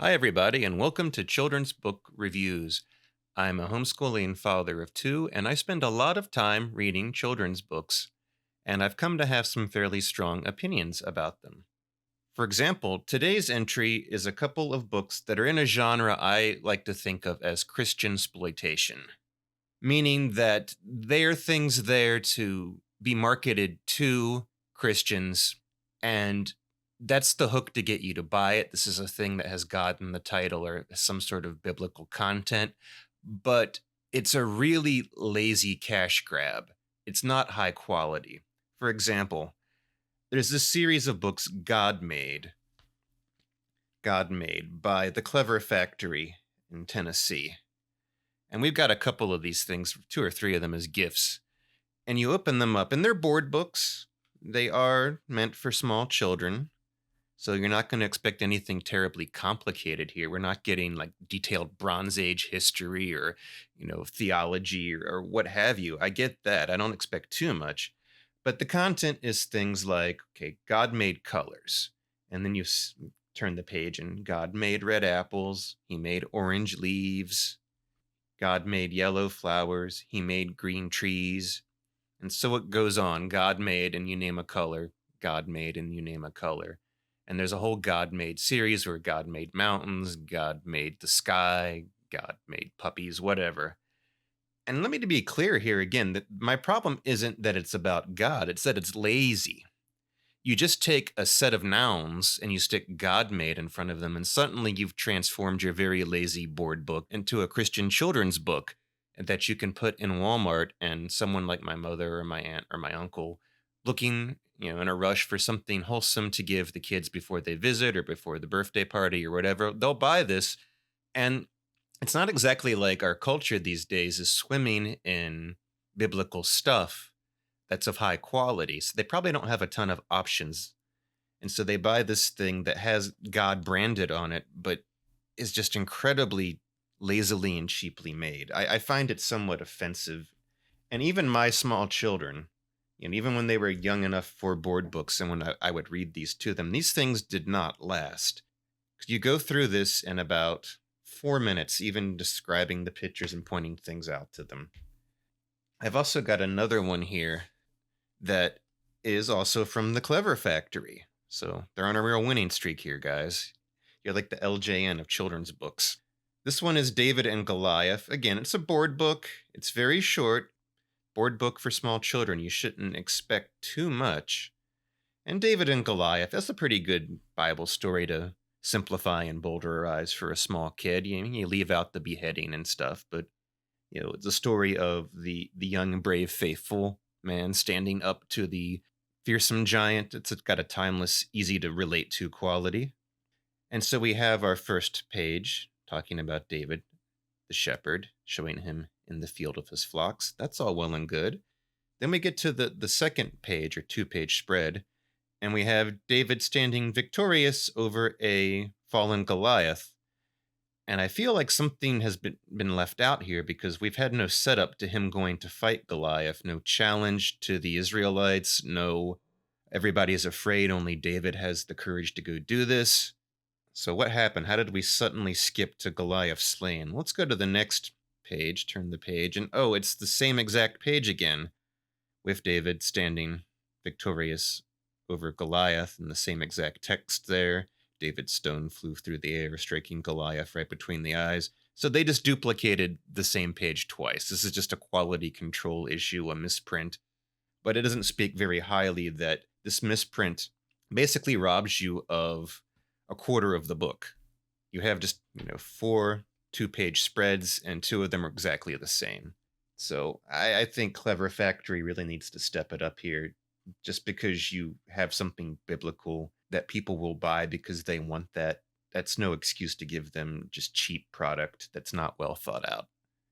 Hi, everybody, and welcome to Children's Book Reviews. I'm a homeschooling father of two, and I spend a lot of time reading children's books, and I've come to have some fairly strong opinions about them. For example, today's entry is a couple of books that are in a genre I like to think of as Christiansploitation, meaning that they are things there to be marketed to Christians, and that's the hook to get you to buy it. This is a thing that has God in the title or some sort of biblical content, but it's a really lazy cash grab. It's not high quality. For example, there's this series of books God Made by the Clever Factory in Tennessee. And we've got a couple of these things, two or three of them as gifts. And you open them up, and they're board books. They are meant for small children. So you're not going to expect anything terribly complicated here. We're not getting like detailed Bronze Age history or, theology or what have you. I get that. I don't expect too much. But the content is things like, okay, God made colors. And then you turn the page and God made red apples. He made orange leaves. God made yellow flowers. He made green trees. And so it goes on. God made, and you name a color. God made, and you name a color. And there's a whole God made series where God made mountains, God made the sky, God made puppies, whatever. And let me be clear here again that my problem isn't that it's about God, it's that it's lazy. You just take a set of nouns and you stick God made in front of them, and suddenly you've transformed your very lazy board book into a Christian children's book that you can put in Walmart, and someone like my mother or my aunt or my uncle looking, in a rush for something wholesome to give the kids before they visit or before the birthday party or whatever, they'll buy this. And it's not exactly like our culture these days is swimming in biblical stuff that's of high quality. So they probably don't have a ton of options. And so they buy this thing that has God branded on it, but is just incredibly lazily and cheaply made. I find it somewhat offensive. And even my small children, and even when they were young enough for board books and when I would read these to them, these things did not last. You go through this in about 4 minutes, even describing the pictures and pointing things out to them. I've also got another one here that is also from the Clever Factory. So they're on a real winning streak here, guys. You're like the LJN of children's books. This one is David and Goliath. Again, it's a board book. It's very short. Board book for small children. You shouldn't expect too much. And David and Goliath, that's a pretty good Bible story to simplify and boulderize for a small kid. You leave out the beheading and stuff, but it's a story of the young, brave, faithful man standing up to the fearsome giant. It's got a timeless, easy to relate to quality. And so we have our first page talking about David, the shepherd, showing him in the field of his flocks. That's all well and good. Then we get to the second page or 2-page spread, and we have David standing victorious over a fallen Goliath. And I feel like something has been left out here because we've had no setup to him going to fight Goliath, no challenge to the Israelites, no everybody is afraid, only David has the courage to go do this. So what happened? How did we suddenly skip to Goliath slain? Let's go to the next page, turn the page, and it's the same exact page again, with David standing victorious over Goliath, and the same exact text there. David's stone flew through the air, striking Goliath right between the eyes. So they just duplicated the same page twice. This is just a quality control issue, a misprint. But it doesn't speak very highly that this misprint basically robs you of a quarter of the book. You have just, 4 2-page spreads, and 2 of them are exactly the same. So I think Clever Factory really needs to step it up here. Just because you have something biblical that people will buy because they want that, that's no excuse to give them just cheap product that's not well thought out.